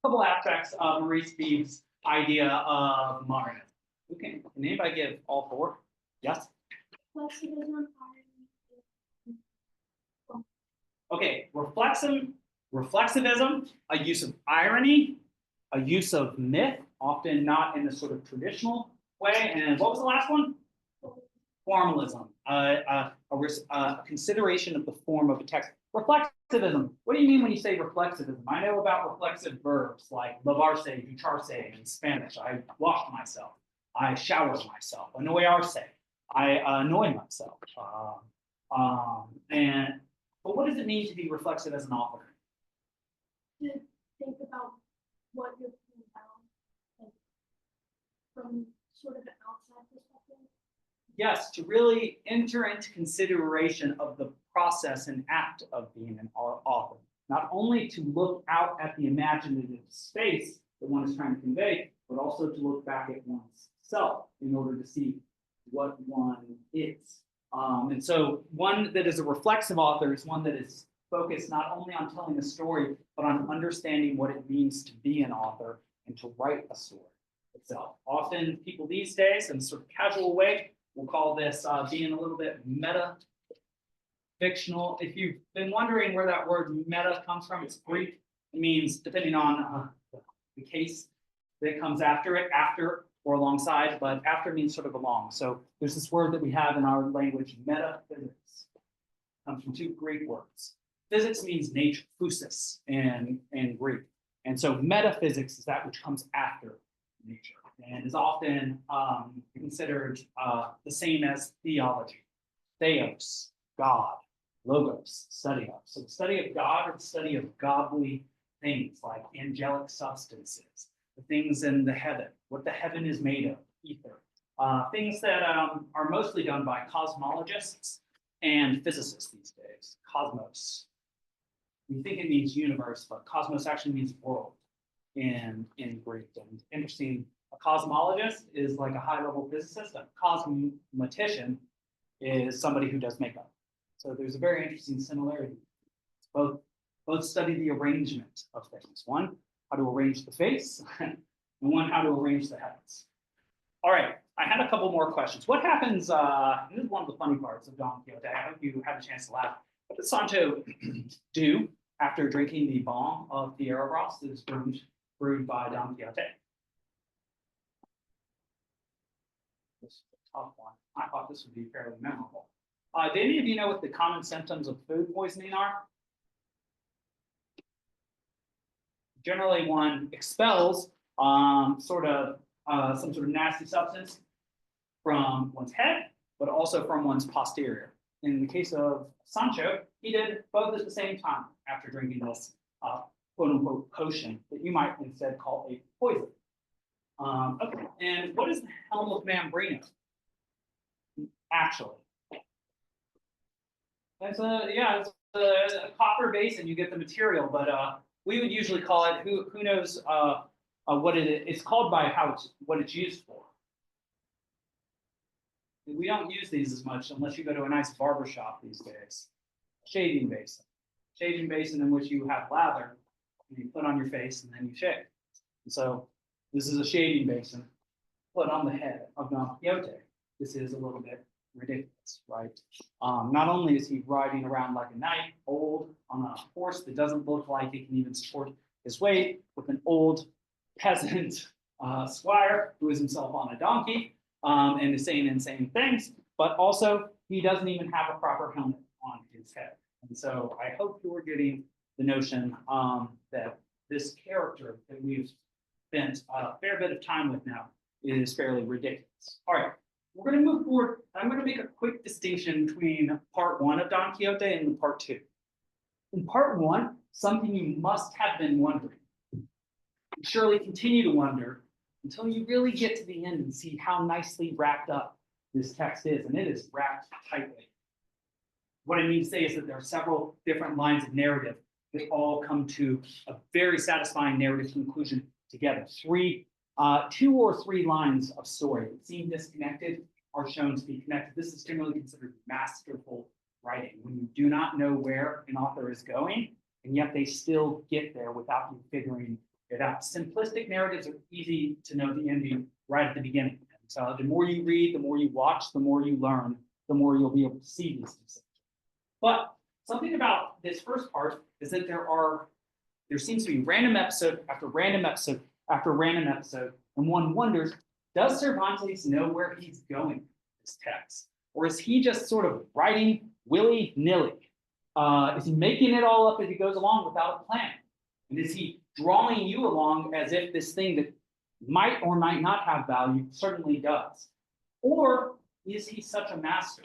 couple aspects of Maurice Beebe's idea of modernism. Can anybody give all four? Yes? Okay, reflexivism, a use of irony, a use of myth, often not in the sort of traditional way. And what was the last one? Formalism, a consideration of the form of a text. Reflexivism, what do you mean when you say reflexivism? I know about reflexive verbs like lavarse, ducharse in Spanish. I washed myself. I showered myself. Annoyarse, I annoyed myself. But what does it mean to be reflexive as an author? To think about what you're thinking about, like, from sort of an outside perspective. Yes, to really enter into consideration of the process and act of being an author. Not only to look out at the imaginative space that one is trying to convey, but also to look back at oneself in order to see what one is. And so one that is a reflexive author is one that is focused not only on telling a story, but on understanding what it means to be an author and to write a story itself. Often people these days, in a sort of casual way, we'll call this being a little bit meta-fictional. If you've been wondering where that word meta comes from, it's Greek. It means, depending on the case that comes after it, after or alongside, but after means sort of along. So there's this word that we have in our language, metaphysics. It comes from two Greek words. Physics means nature, physis in Greek. And so metaphysics is that which comes after nature and is often considered the same as theology. Theos, God, logos, study of. So the study of God or the study of godly things like angelic substances, the things in the heaven, what the heaven is made of, ether. Things that are mostly done by cosmologists and physicists these days. Cosmos. We think it means universe, but cosmos actually means world in Greek. And interesting, a cosmologist is like a high-level physicist. A cosmetician is somebody who does makeup. So there's a very interesting similarity. Both study the arrangement of things. One, how to arrange the face, and one, how to arrange the heavens. All right, I had a couple more questions. What happens, this is one of the funny parts of Don Quixote. I hope you had a chance to laugh. What does Sancho do after drinking the bomb of the Erebros that is brewed by Don Quixote? This is a tough one. I thought this would be fairly memorable. Do any of you know what the common symptoms of food poisoning are? Generally, one expels some sort of nasty substance from one's head, but also from one's posterior. In the case of Sancho, he did both at the same time after drinking this quote-unquote potion that you might instead call a poison. Okay, and what is the helm of Mambrino? Actually, it's a copper base, and you get the material, but we would usually call it. Who knows what it is? It's called by what it's used for. We don't use these as much unless you go to a nice barber shop these days. Shaving basin in which you have lather, and you put on your face, and then you shave. And so this is a shaving basin put on the head of Don Quixote. This is a little bit ridiculous, right? Not only is he riding around like a knight, old, on a horse that doesn't look like it can even support his weight, with an old peasant squire who is himself on a donkey and is saying insane things, but also he doesn't even have a proper helmet on his head. And so I hope you are getting the notion that this character that we've spent a fair bit of time with now is fairly ridiculous. All right. We're going to move forward. I'm going to make a quick distinction between part one of Don Quixote and part two. In part one, something you must have been wondering. You surely continue to wonder until you really get to the end and see how nicely wrapped up this text is, and it is wrapped tightly. What I mean to say is that there are several different lines of narrative that all come to a very satisfying narrative conclusion together. Two or three lines of story that seem disconnected are shown to be connected. This is generally considered masterful writing, when you do not know where an author is going, and yet they still get there without you figuring it out. Simplistic narratives are easy to know the ending right at the beginning. So the more you read, the more you watch, the more you learn, the more you'll be able to see these things. But something about this first part is that there seems to be random episode after random episode after random episode, and one wonders, does Cervantes know where he's going with this text? Or is he just sort of writing willy-nilly? Is he making it all up as he goes along without a plan? And is he drawing you along as if this thing that might or might not have value certainly does? Or is he such a master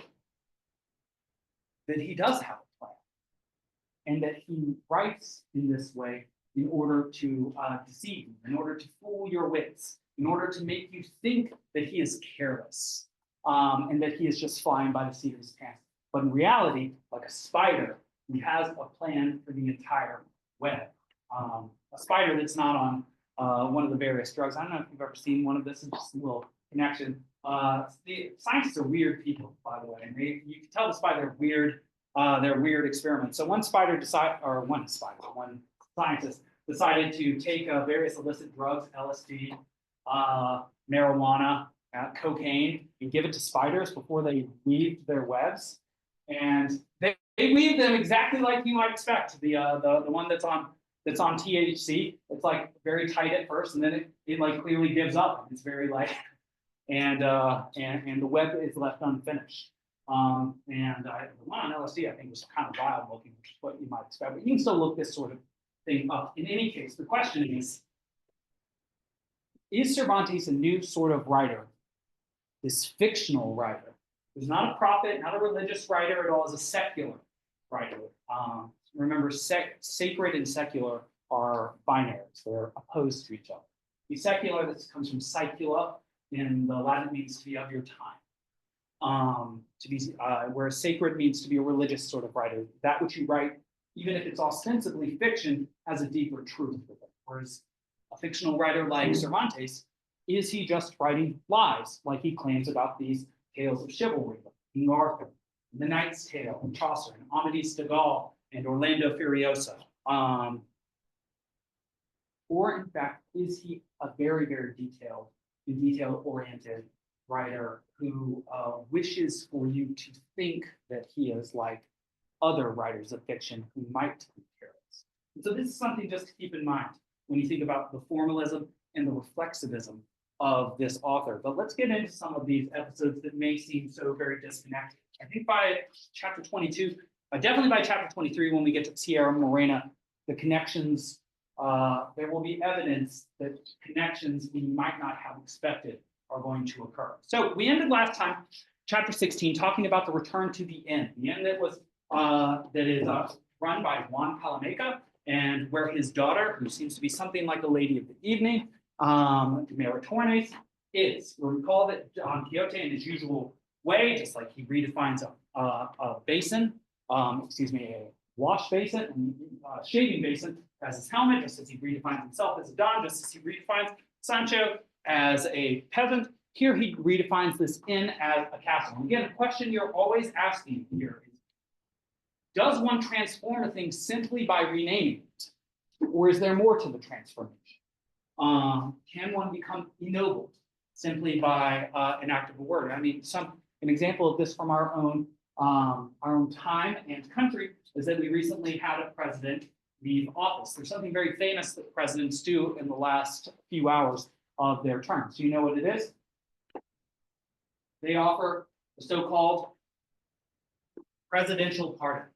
that he does have a plan and that he writes in this way in order to deceive you, in order to fool your wits, in order to make you think that he is careless and that he is just flying by the seat of his pants? But in reality, like a spider, he has a plan for the entire web. A spider that's not on one of the various drugs. I don't know if you've ever seen one of this. It's just a little connection. The scientists are weird people, by the way, and you can tell this by their weird experiments. So one scientist decided to take various illicit drugs, LSD, marijuana, cocaine, and give it to spiders before they weaved their webs. And they weave them exactly like you might expect. The one that's on THC, it's like very tight at first, and then it like clearly gives up. It's very light, and the web is left unfinished. The one on LSD I think was kind of wild looking, which is what you might expect. But you can still look this sort of thing up. In any case, the question is Cervantes a new sort of writer? This fictional writer, who's not a prophet, not a religious writer at all, is a secular writer. Remember, sacred and secular are binaries. They're opposed to each other. The secular, this comes from saecula, in the Latin means to be of your time. Whereas sacred means to be a religious sort of writer. That which you write, even if it's ostensibly fiction, has a deeper truth with it. Whereas a fictional writer like Cervantes, is he just writing lies, like he claims about these tales of chivalry, like King Arthur, The Knight's Tale, and Chaucer, and Amadis de Gaul, and Orlando Furioso? Or in fact, is he a very, very detail-oriented writer who wishes for you to think that he is like other writers of fiction who might be careless? And so this is something just to keep in mind when you think about the formalism and the reflexivism of this author. But let's get into some of these episodes that may seem so very disconnected. I think by chapter 22, definitely by chapter 23, when we get to Sierra Morena, the connections, there will be evidence that connections we might not have expected are going to occur. So we ended last time, chapter 16, talking about the return to the inn that was run by Juan Palameca, and where his daughter, who seems to be something like a lady of the evening, Maritornes, is. We'll recall that Don Quixote, in his usual way, just like he redefines a basin, a wash basin and shaving basin as his helmet, just as he redefines himself as a Don, just as he redefines Sancho as a peasant. Here he redefines this inn as a castle. And again, the question you're always asking here is, does one transform a thing simply by renaming it? Or is there more to the transformation? Can one become ennobled simply by an act of a word? I mean, an example of this from our own time and country is that we recently had a president leave office. There's something very famous that presidents do in the last few hours of their term. So you know what it is? They offer the so-called presidential pardon.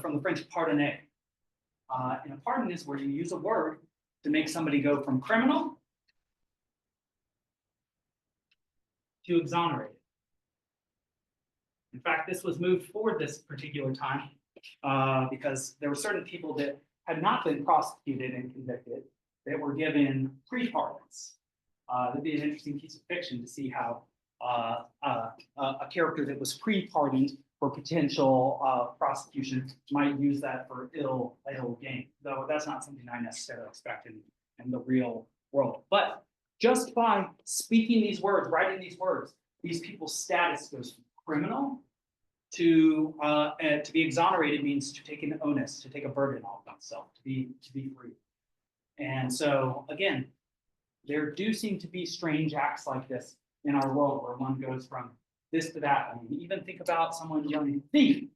From the French pardonner. And a pardon is where you use a word to make somebody go from criminal to exonerated. In fact, this was moved forward this particular time because there were certain people that had not been prosecuted and convicted that were given pre-pardons. That'd be an interesting piece of fiction to see how a character that was pre-pardoned for potential prosecution might use that for ill gain, though that's not something I necessarily expect in the real world. But just by speaking these words, writing these words, these people's status goes from criminal to be exonerated means to take an onus, to take a burden off oneself, to be free. And so again, there do seem to be strange acts like this in our world where one goes from this to that. I mean, even think about someone yelling thief.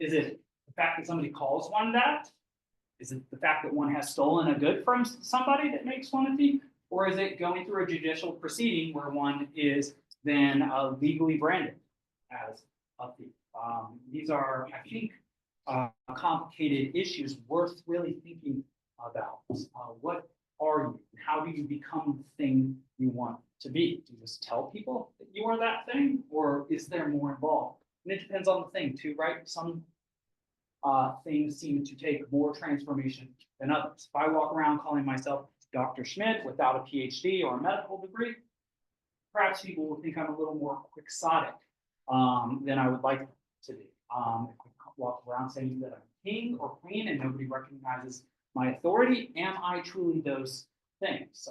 Is it the fact that somebody calls one that? Is it the fact that one has stolen a good from somebody that makes one a thief? Or is it going through a judicial proceeding where one is then legally branded as a thief? These are, I think, complicated issues worth really thinking about. What are you? How do you become the thing you want to be? Do you just tell people that you are that thing? Or is there more involved? And it depends on the thing too, right? Some things seem to take more transformation than others. If I walk around calling myself Dr. Schmidt without a PhD or a medical degree, perhaps people will think I'm a little more quixotic than I would like them to be. If I walk around saying that I'm king or queen and nobody recognizes my authority, am I truly those things?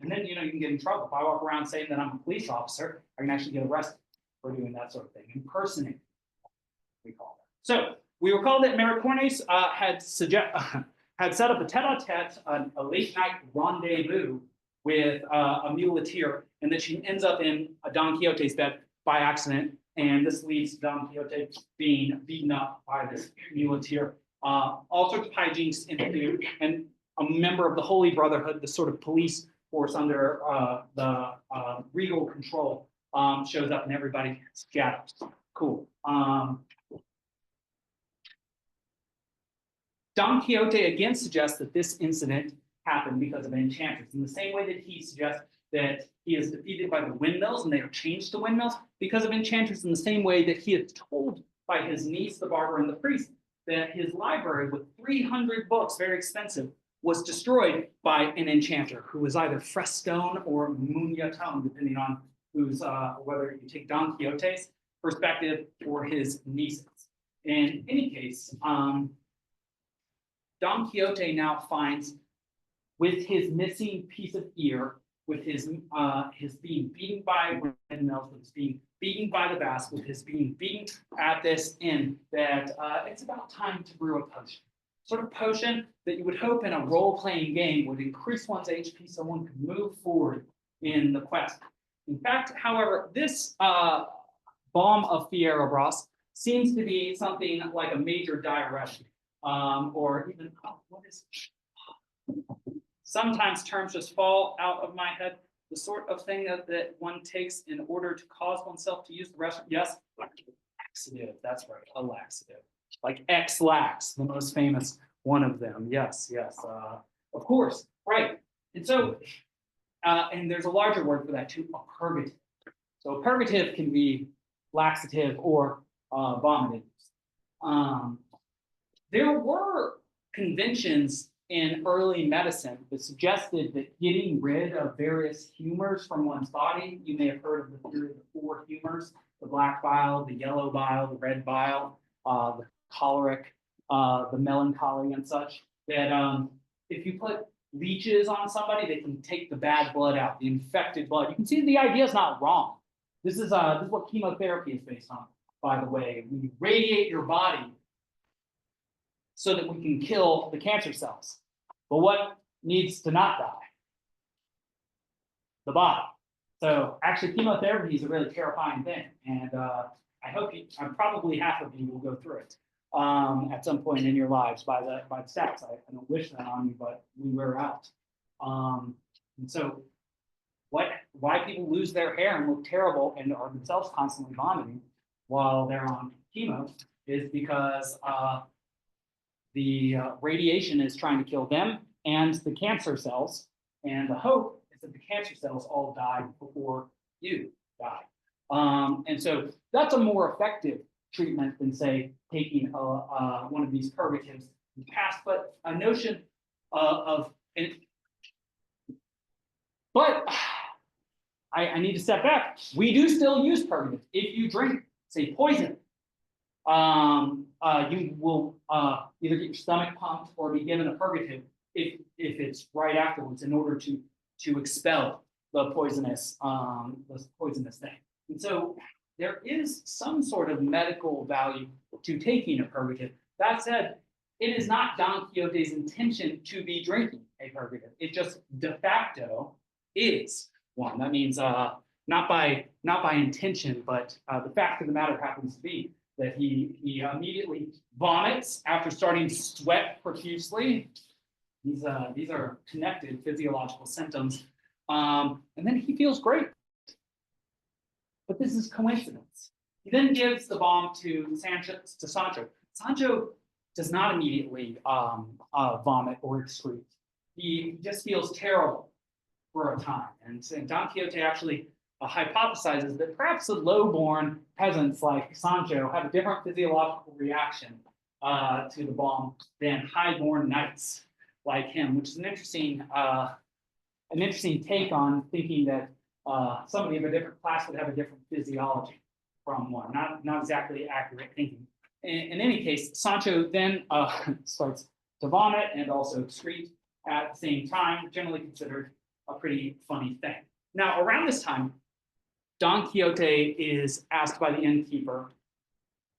And then, you can get in trouble. If I walk around saying that I'm a police officer, I can actually get arrested for doing that sort of thing. Impersonating, we call that. So we were called that Maricornes had set up a tete-a-tete, a late-night rendezvous with a muleteer, and that she ends up in a Don Quixote's bed by accident, and this leads to Don Quixote being beaten up by this muleteer. All sorts of hijinks ensued, and a member of the Holy Brotherhood, the sort of police force under the regal control, shows up, and everybody scatters. Cool. Don Quixote again suggests that this incident happened because of an enchantress, in the same way that he suggests that he is defeated by the windmills and they are changed to windmills because of enchantress, in the same way that he is told by his niece, the barber and the priest, that his library with 300 books, very expensive, was destroyed by an enchanter who was either Fresstone or Muñatón, depending on who's whether you take Don Quixote's perspective or his niece's. In any case, Don Quixote now finds, with his missing piece of ear, with his being beaten by windmills, with his being beaten by the bass, with his being beaten at this inn, that it's about time to brew a potion. Sort of potion that you would hope in a role-playing game would increase one's HP so one could move forward in the quest. In fact, however, this balm of Fierabras seems to be something like a major diuretic. Or even, what is it? Sometimes terms just fall out of my head. The sort of thing that one takes in order to cause oneself to use the restroom. Yes, laxative, that's right, a laxative. Like X-Lax, the most famous one of them. Yes, of course, right. And so, and there's a larger word for that too, a purgative. So a purgative can be laxative or vomitive. There were conventions in early medicine that suggested that getting rid of various humors from one's body, you may have heard of the theory of the 4 humors, the black bile, the yellow bile, the red bile, the choleric, the melancholy and such, that if you put leeches on somebody, they can take the bad blood out, the infected blood. You can see the idea is not wrong. This is what chemotherapy is based on, by the way. We radiate your body so that we can kill the cancer cells. But what needs to not die? The body. So actually, chemotherapy is a really terrifying thing. And I hope probably half of you will go through it at some point in your lives by the stats. I don't wish that on you, but we wear out. And so why people lose their hair and look terrible and are themselves constantly vomiting while they're on chemo is because the radiation is trying to kill them and the cancer cells. And the hope is that the cancer cells all die before you die. And so that's a more effective treatment than, say, taking one of these purgatives in the past. But a notion but I need to step back. We do still use purgatives. If you drink, say, poison, you will either get your stomach pumped or be given a purgative if it's right afterwards in order to expel the poisonous thing. And so there is some sort of medical value to taking a purgative. That said, it is not Don Quixote's intention to be drinking a purgative. It just de facto is one. That means not by intention, but the fact of the matter happens to be that he immediately vomits after starting to sweat profusely. These are connected physiological symptoms, and then he feels great. But this is coincidence. He then gives the bomb to Sancho. Sancho does not immediately vomit or excrete. He just feels terrible for a time. And Don Quixote actually hypothesizes that perhaps the low-born peasants like Sancho have a different physiological reaction to the bomb than high-born knights like him, which is an interesting take on thinking that somebody of a different class would have a different physiology from one. Not exactly accurate thinking. In any case, Sancho then starts to vomit and also excrete at the same time, generally considered a pretty funny thing. Now, around this time, Don Quixote is asked by the innkeeper,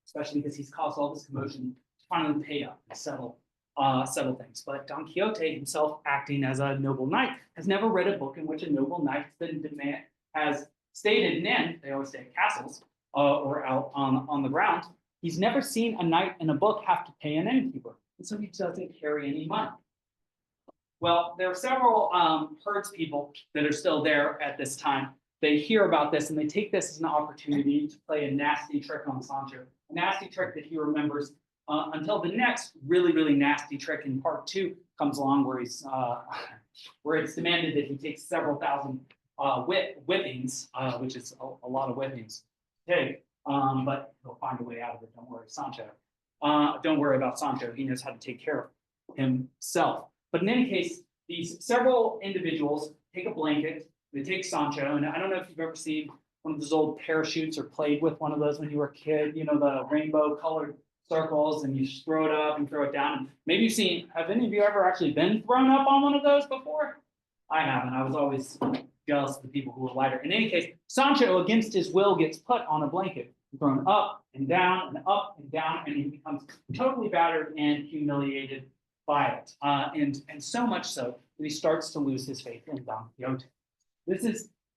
especially because he's caused all this commotion, to finally pay up and settle things. But Don Quixote himself, acting as a noble knight, has never read a book in which a noble knight has stated an inn. They always stay at castles or out on the ground. He's never seen a knight in a book have to pay an innkeeper, and so he doesn't carry any money. Well, there are several herdspeople that are still there at this time. They hear about this and they take this as an opportunity to play a nasty trick on Sancho, a nasty trick that he remembers until the next really, really nasty trick in part 2 comes along, where it's demanded that he takes several thousand whippings, which is a lot of whippings to take, but he'll find a way out of it. Don't worry, Sancho. Don't worry about Sancho. He knows how to take care of himself. But in any case, these several individuals take a blanket, they take Sancho, and I don't know if you've ever seen one of those old parachutes or played with one of those when you were a kid, you know, the rainbow colored circles, and you just throw it up and throw it down. And maybe you've seen, have any of you ever actually been thrown up on one of those before? I haven't. I was always jealous of the people who were lighter. In any case, Sancho, against his will, gets put on a blanket, thrown up and down and up and down, and he becomes totally battered and humiliated by it. And so much so that he starts to lose his faith in Don Quixote. This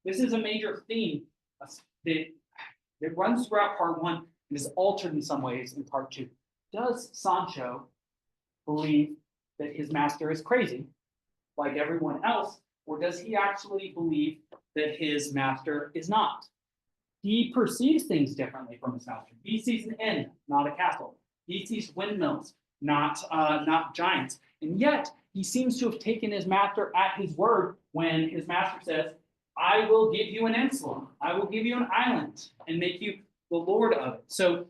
is a major theme that runs throughout part 1 and is altered in some ways in part 2. Does Sancho believe that his master is crazy, like everyone else, or does he actually believe that his master is not? He perceives things differently from his master. He sees an inn, not a castle. He sees windmills, not giants. And yet, he seems to have taken his master at his word when his master says, I will give you an insula, I will give you an island, and make you the lord of it. So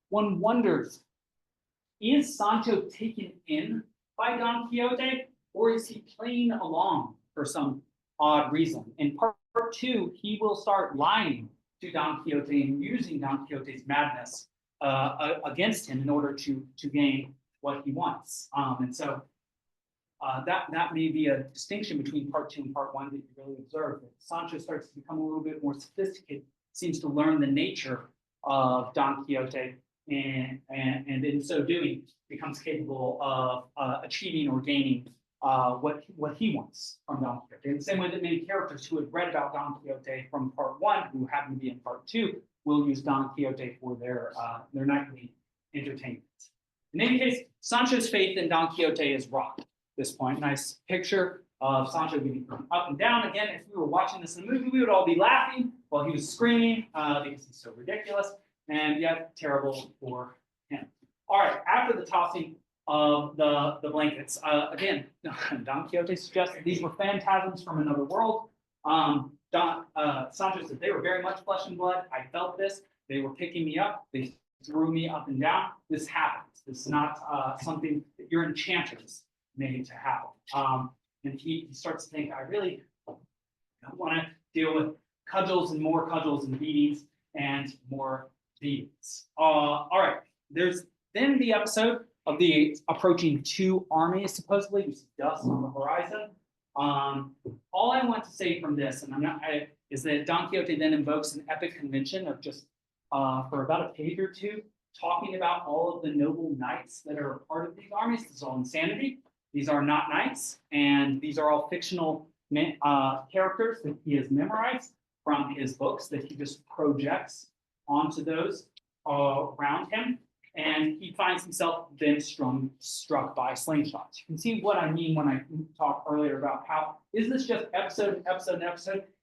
one wonders, is Sancho taken in by Don Quixote, or is he playing along for some odd reason? In part 2, he will start lying to Don Quixote and using Don Quixote's madness against him in order to gain what he wants. And so that may be a distinction between part 2 and part 1 that you really observe. That Sancho starts to become a little bit more sophisticated, seems to learn the nature of Don Quixote, and in so doing becomes capable of achieving or gaining what he wants from Don Quixote. In the same way that many characters who had read about Don Quixote from part 1, who happen to be in part 2, will use Don Quixote for their nightly entertainment. In any case, Sancho's faith in Don Quixote is rocked at this point. Nice picture of Sancho being thrown up and down. Again, if we were watching this in a movie, we would all be laughing while he was screaming because he's so ridiculous, and yet terrible for him. All right, after the tossing of the blankets, again, Don Quixote suggests that these were phantasms from another world. Sancho said, they were very much flesh and blood. I felt this. They were picking me up. They threw me up and down. This happens. This is not something that your enchanters made to happen. And he starts to think, I really don't want to deal with cudgels and beatings and more beatings. All right, there's then the episode of the approaching 2 armies, supposedly. We see dust on the horizon. All I want to say from this, and is that Don Quixote then invokes an epic convention of just for about a page or two, talking about all of the noble knights that are a part of these armies. This is all insanity. These are not knights, and these are all fictional characters that he has memorized from his books that he just projects onto those around him. And he finds himself then struck by slingshots. You can see what I mean when I talked earlier about how, is this just episode,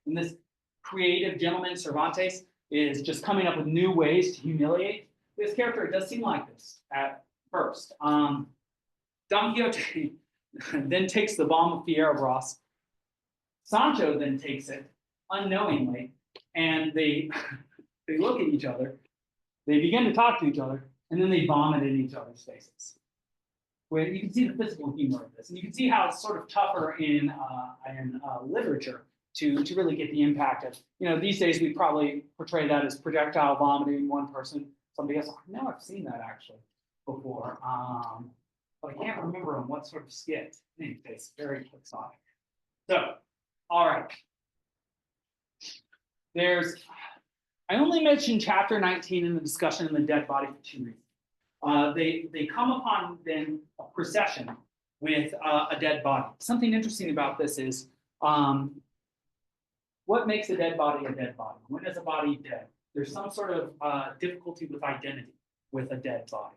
and this creative gentleman, Cervantes, is just coming up with new ways to humiliate this character. It does seem like this at first. Don Quixote then takes the bomb of Fierabras. Sancho then takes it unknowingly, and they look at each other, they begin to talk to each other, and then they vomit in each other's faces. Where you can see the physical humor of this, and you can see how it's sort of tougher in literature to really get the impact of, these days we probably portray that as projectile vomiting one person. Somebody else, no, I've seen that actually before, but I can't remember on what sort of skit. In any case, very quixotic. So, all right. I only mentioned chapter 19 in the discussion in the dead body for two reasons. They come upon then a procession with a dead body. Something interesting about this is, what makes a dead body a dead body? When is a body dead? There's some sort of difficulty with identity with a dead body.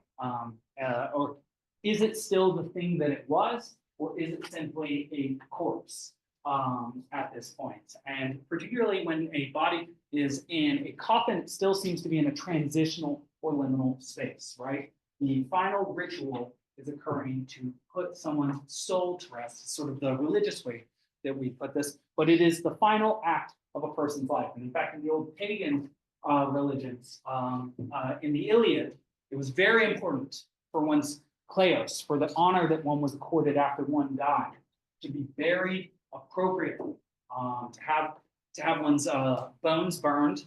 Or is it still the thing that it was, or is it simply a corpse at this point? And particularly when a body is in a coffin, it still seems to be in a transitional or liminal space, right? The final ritual is occurring to put someone's soul to rest, sort of the religious way that we put this, but it is the final act of a person's life. And in fact, in the old pagan religions, in the Iliad, it was very important for one's kleos, for the honor that one was accorded after one died, to be buried appropriately, to have one's bones burned,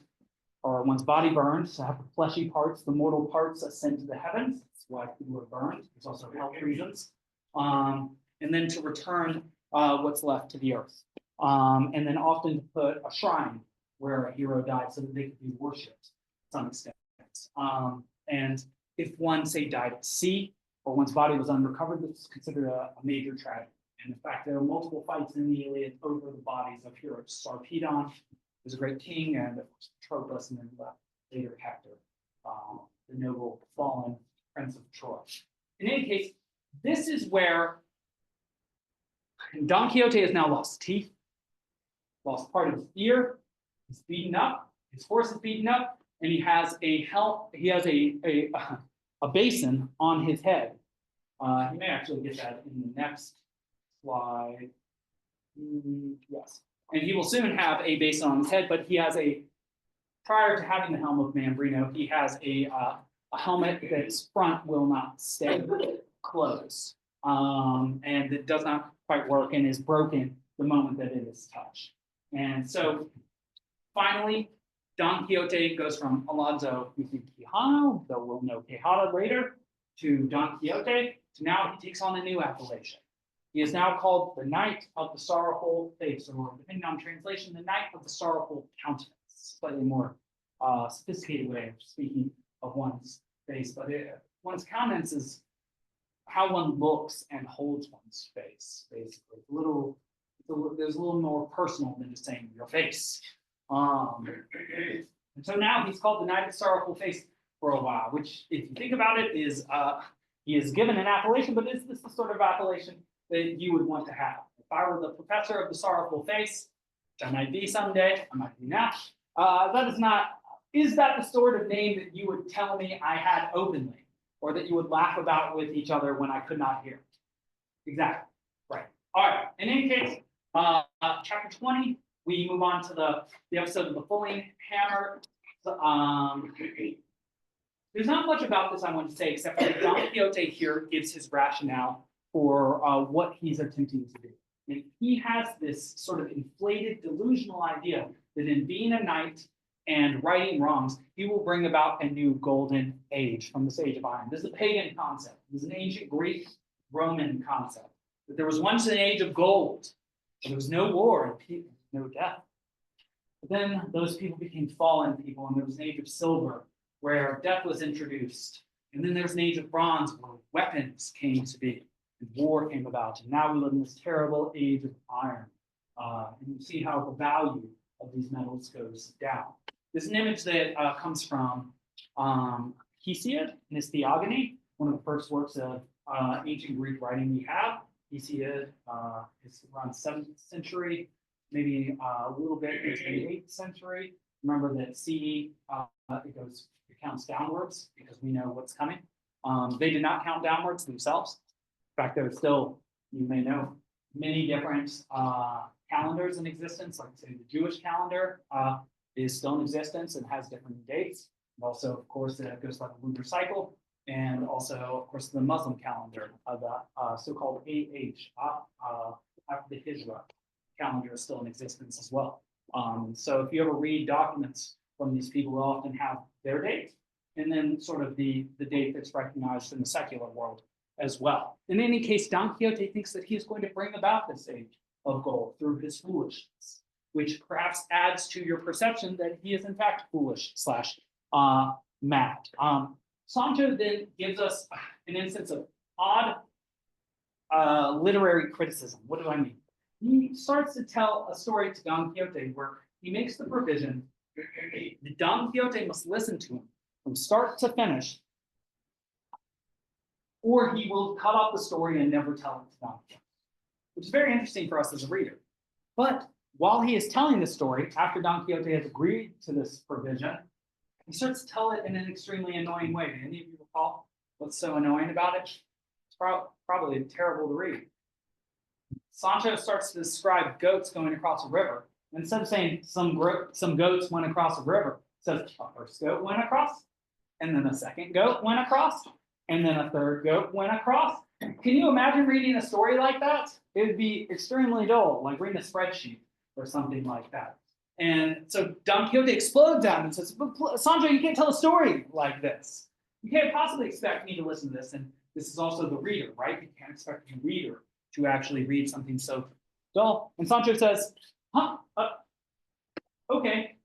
or one's body burned, to have the fleshy parts, the mortal parts ascend to the heavens. That's why people are burned. There's also health reasons. And then to return what's left to the earth. And then often to put a shrine where a hero died so that they could be worshipped to some extent. And if one, say, died at sea, or one's body was unrecovered, this is considered a major tragedy. And in fact, there are multiple fights in the Iliad over the bodies of heroes. Sarpedon was a great king, and of course, Patroclus, and then later Hector, the noble fallen prince of Troy. In any case, this is where Don Quixote has now lost teeth, lost part of his ear, he's beaten up, his horse is beaten up, and he has a basin on his head. You may actually get that in the next slide. Yes. And he will soon have a basin on his head, but he has prior to having the helm of Mambrino, he has a helmet that's front will not stay closed. And it does not quite work and is broken the moment that it is touched. And so finally, Don Quixote goes from Alonso Quijano, though we'll know Quijada later, to Don Quixote, to now he takes on a new appellation. He is now called the Knight of the Sorrowful Face, or depending on translation, the Knight of the Sorrowful Countenance. Slightly more sophisticated way of speaking of one's face, but one's countenance is how one looks and holds one's face, basically. There's a little more personal than just saying your face. And so now he's called the Knight of the Sorrowful Face for a while, which, if you think about it, is he is given an appellation, but is this the sort of appellation that you would want to have? If I were the professor of the Sorrowful Face, which I might be someday, I might be now, is that the sort of name that you would tell me I had openly, or that you would laugh about with each other when I could not hear? Exactly, right. All right, in any case, chapter 20, we move on to the episode of the Fulling Hammer. There's not much about this I want to say, except that Don Quixote here gives his rationale for what he's attempting to do. And he has this sort of inflated, delusional idea that in being a knight and righting wrongs, he will bring about a new golden age from this age of iron. This is a pagan concept. This is an ancient Greek, Roman concept. That there was once an age of gold, but there was no war and no death. But then those people became fallen people, and there was an age of silver, where death was introduced. And then there's an age of bronze where weapons came to be and war came about. And now we live in this terrible age of iron. And you see how the value of these metals goes down. This is an image that comes from Hesiod in his Theogony, one of the first works of ancient Greek writing we have. Hesiod is around 7th century, maybe a little bit into the 8th century. Remember that CE, it counts downwards because we know what's coming. They did not count downwards themselves. In fact, there are still, you may know, many different calendars in existence, like say the Jewish calendar is still in existence and has different dates. And also, of course, it goes by the lunar cycle. And also, of course, the Muslim calendar, the so-called after the Hijra calendar is still in existence as well. So if you ever read documents from these people, they'll often have their date and then sort of the date that's recognized in the secular world as well. In any case, Don Quixote thinks that he is going to bring about this age of gold through his foolishness, which perhaps adds to your perception that he is in fact foolish slash mad. Sancho then gives us an instance of odd literary criticism. What do I mean? He starts to tell a story to Don Quixote where he makes the provision that Don Quixote must listen to him from start to finish, or he will cut off the story and never tell it to Don Quixote, which is very interesting for us as a reader. But while he is telling the story, after Don Quixote has agreed to this provision, he starts to tell it in an extremely annoying way. Do any of you recall what's so annoying about it? It's probably terrible to read. Sancho starts to describe goats going across a river. And instead of saying some goats went across a river, it says a first goat went across, and then a second goat went across, and then a third goat went across. Can you imagine reading a story like that? It would be extremely dull, like reading a spreadsheet or something like that. And so Don Quixote explodes at him and says, Sancho, you can't tell a story like this. You can't possibly expect me to listen to this. And this is also the reader, right? You can't expect the reader to actually read something so dull. And Sancho says, okay.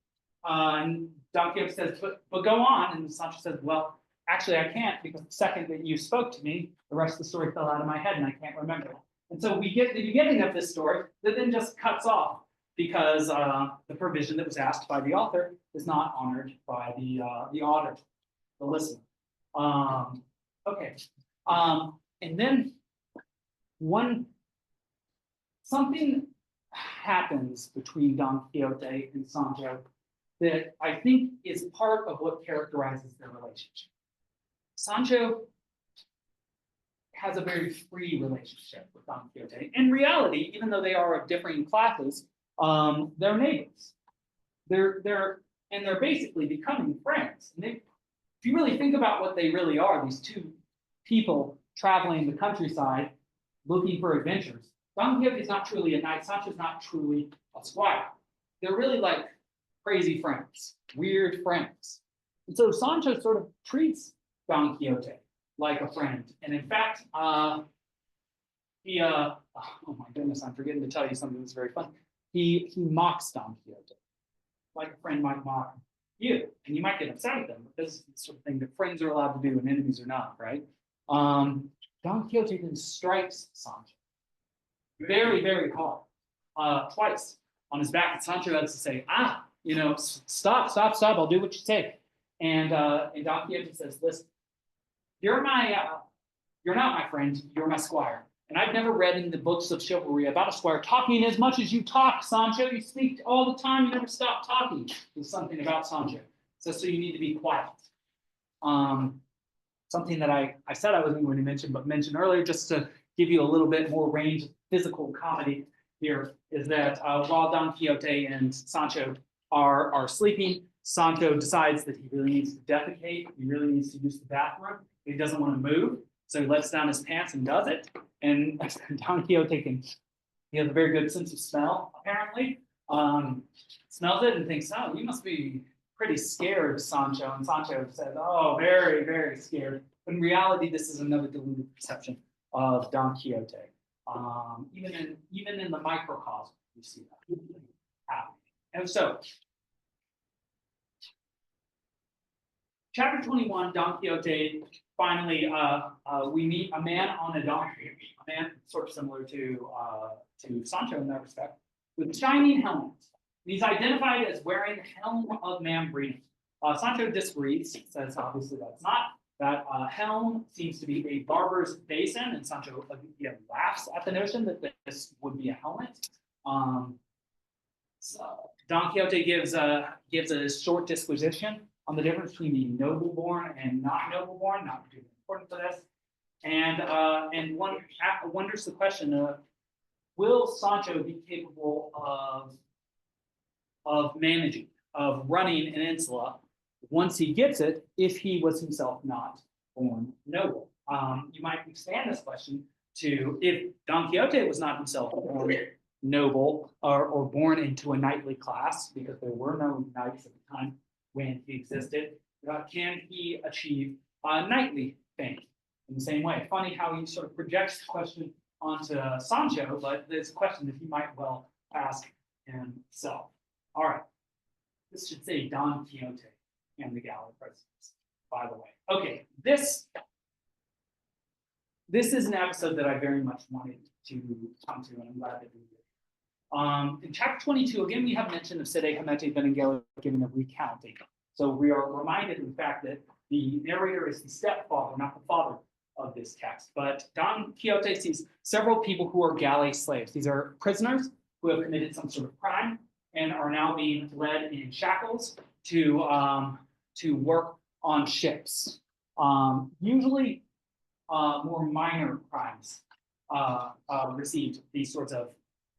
And Don Quixote says, but go on. And Sancho says, well, actually, I can't, because the second that you spoke to me, the rest of the story fell out of my head and I can't remember it. And so we get the beginning of this story that then just cuts off because the provision that was asked by the author is not honored by the auditor, the listener. Okay. And then something happens between Don Quixote and Sancho that I think is part of what characterizes their relationship. Sancho has a very free relationship with Don Quixote. In reality, even though they are of differing classes, they're neighbors. They're basically becoming friends. And if you really think about what they really are, these two people traveling the countryside looking for adventures. Don Quixote is not truly a knight. Sancho is not truly a squire. They're really like crazy friends, weird friends. And so Sancho sort of treats Don Quixote like a friend. And in fact, oh my goodness, I'm forgetting to tell you something that's very funny. He mocks Don Quixote, like a friend might mock you. And you might get upset at them, but this is the sort of thing that friends are allowed to do and enemies are not, right? Don Quixote then strikes Sancho very, very hard, twice on his back. And Sancho has to say, stop, I'll do what you say. And Don Quixote says, listen, you're not my friend, you're my squire. And I've never read in the books of chivalry about a squire talking as much as you talk, Sancho. You speak all the time, you never stop talking. There's something about Sancho. So you need to be quiet. Something that I said I wasn't going to mention, but mentioned earlier, just to give you a little bit more range of physical comedy here, is that while Don Quixote and Sancho are sleeping, Sancho decides that he really needs to defecate, he really needs to use the bathroom. He doesn't want to move, so he lets down his pants and does it. And Don Quixote he has a very good sense of smell, apparently. Smells it and thinks, oh, you must be pretty scared, Sancho. And Sancho says, oh, very, very scared. But in reality, this is another deluded perception of Don Quixote. Even in the microcosm, you see that happening. And so, chapter 21, Don Quixote, finally, we meet a man on a donkey, a man sort of similar to Sancho in that respect, with shining helmet. He's identified as wearing the helm of man breeding. Sancho disagrees, says obviously that's not. That helm seems to be a barber's basin, and Sancho laughs at the notion that this would be a helmet. So Don Quixote gives a short disquisition on the difference between the noble-born and not noble-born, not particularly important for this. And one wonders the question of, will Sancho be capable of managing, of running an insula once he gets it, if he was himself not born noble? You might expand this question to, if Don Quixote was not himself born noble or born into a knightly class, because there were no knights at the time when he existed, can he achieve knightly fame in the same way? Funny how he sort of projects the question onto Sancho, but it's a question that he might well ask himself. All right, this should say Don Quixote and the galley presence, by the way. Okay, this is an episode that I very much wanted to come to, and I'm glad that we did. In chapter 22, again, we have mention of Sede Hamete Benengeli giving a recounting. So we are reminded of the fact that the narrator is the stepfather, not the father of this text. But Don Quixote sees several people who are galley slaves. These are prisoners who have committed some sort of crime and are now being led in shackles to work on ships. Usually more minor crimes received these sorts of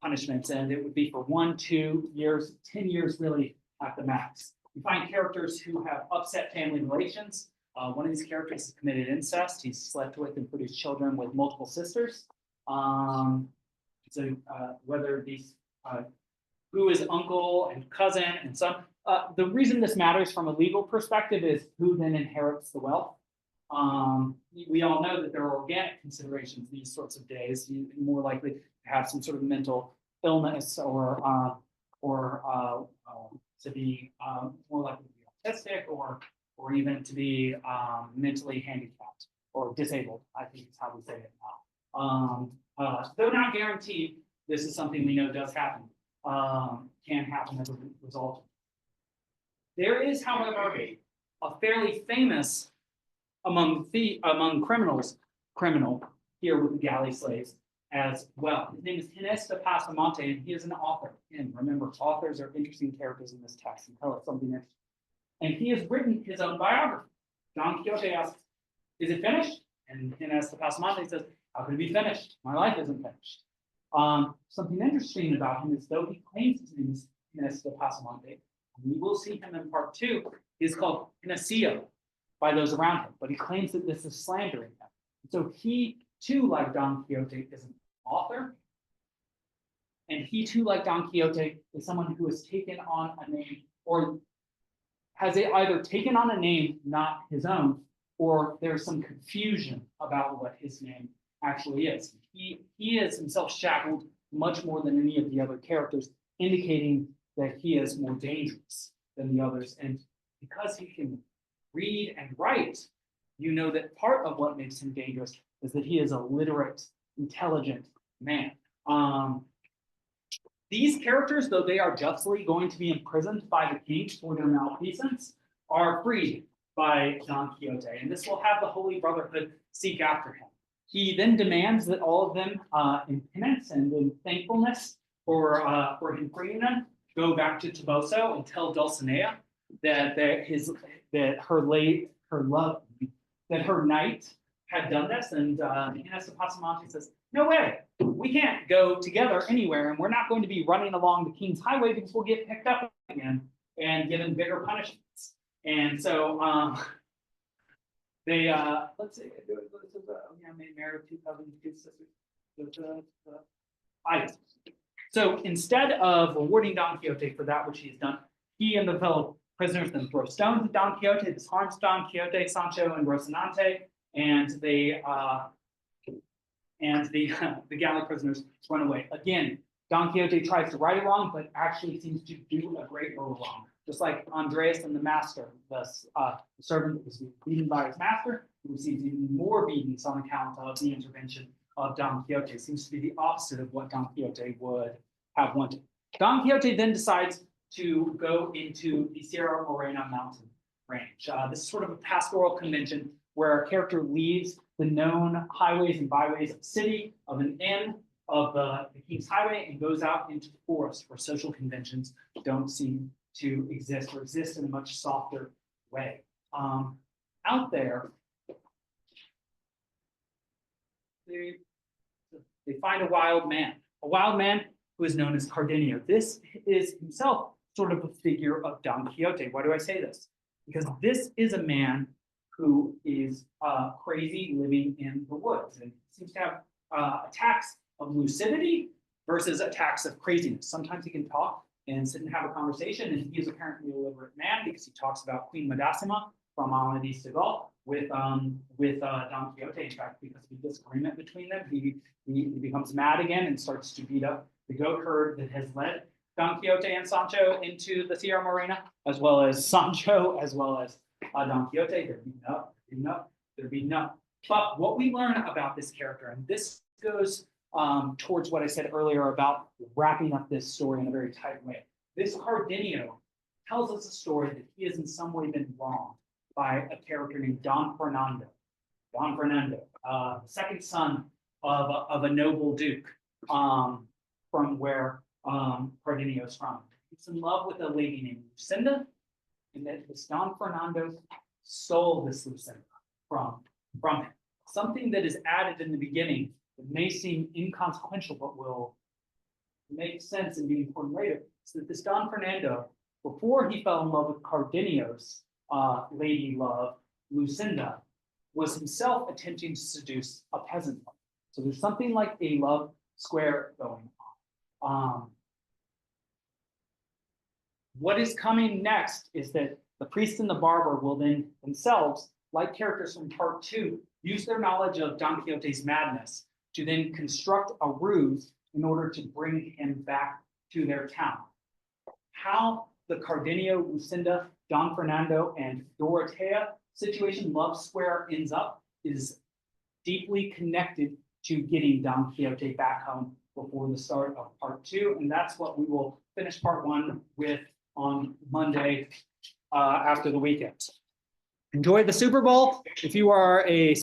punishments, and it would be for 1, 2 years, 10 years really at the max. You find characters who have upset family relations. One of these characters has committed incest. He's slept with and produced children with multiple sisters. So whether these, who is uncle and cousin and son. The reason this matters from a legal perspective is who then inherits the wealth. We all know that there are organic considerations these sorts of days. You're more likely to have some sort of mental illness or to be more likely to be autistic or even to be mentally handicapped or disabled, I think is how we say it now. Though not guaranteed, this is something we know does happen, can happen as a result. There is, however, a fairly famous among criminal here with the galley slaves as well. His name is Ginés de Pasamonte, and he is an author. And remember, authors are interesting characters in this text and tell us something interesting. And he has written his own biography. Don Quixote asks, "Is it finished?" And Ginés de Pasamonte says, "How could it be finished? My life isn't finished." Something interesting about him is, though he claims his name is Ginés de Pasamonte, we will see him in part 2, he's called Ginésio by those around him, but he claims that this is slandering him. So he too, like Don Quixote, is an author, and he too, like Don Quixote, is someone who has taken on a name, or has either taken on a name not his own, or there's some confusion about what his name actually is. He is himself shackled much more than any of the other characters, indicating that he is more dangerous than the others. And because he can read and write, you know that part of what makes him dangerous is that he is a literate, intelligent man. These characters, though they are justly going to be imprisoned by the king for their malfeasance, are freed by Don Quixote, and this will have the Holy Brotherhood seek after him. He then demands that all of them, in penance and in thankfulness for him freeing them, go back to Toboso and tell Dulcinea that her knight had done this, and Ginés de Pasamonte says, "No way, we can't go together anywhere, and we're not going to be running along the king's highway because we'll get picked up again and given bigger punishments." And so they let's see, I made married 2,002 sisters. So instead of rewarding Don Quixote for that which he has done, he and the fellow prisoners then throw stones at Don Quixote. This harms Don Quixote, Sancho, and Rocinante, and the galley prisoners run away. Again, Don Quixote tries to right a wrong, but actually seems to do a great wrong. Just like Andreas and the master, the servant that was beaten by his master, he receives even more beatings on account of the intervention of Don Quixote. It seems to be the opposite of what Don Quixote would have wanted. Don Quixote then decides to go into the Sierra Morena mountain range. This is sort of a pastoral convention where a character leaves the known highways and byways of the city, of an inn, of the King's Highway, and goes out into the forest where social conventions don't seem to exist or exist in a much softer way. Out there, they find a wild man who is known as Cardenio. This is himself sort of a figure of Don Quixote. Why do I say this? Because this is a man who is crazy living in the woods and seems to have attacks of lucidity versus attacks of craziness. Sometimes he can talk and sit and have a conversation, and he is apparently a literate man because he talks about Queen Madasima from Amadis de Gaul with Don Quixote. In fact, because of a disagreement between them, he becomes mad again and starts to beat up the goat herd that has led Don Quixote and Sancho into the Sierra Morena, as well as Sancho, as well as Don Quixote. They're beaten up. But what we learn about this character, and this goes towards what I said earlier about wrapping up this story in a very tight way. This Cardenio tells us a story that he has in some way been wronged by a character named Don Fernando. Don Fernando, second son of a noble duke from where Cardenio is from. He's in love with a lady named Lucinda, and that this Don Fernando stole this Lucinda from him. Something that is added in the beginning that may seem inconsequential, but will make sense and be important later, is that this Don Fernando, before he fell in love with Cardenio's lady love, Lucinda, was himself attempting to seduce a peasant woman. So there's something like a love square going on. What is coming next is that the priest and the barber will then themselves, like characters from part 2, use their knowledge of Don Quixote's madness to then construct a ruse in order to bring him back to their town. How the Cardenio, Lucinda, Don Fernando, and Dorotea situation, love square, ends up is deeply connected to getting Don Quixote back home before the start of part 2. And that's what we will finish part 1 with on Monday after the weekend. Enjoy the Super Bowl. If you are a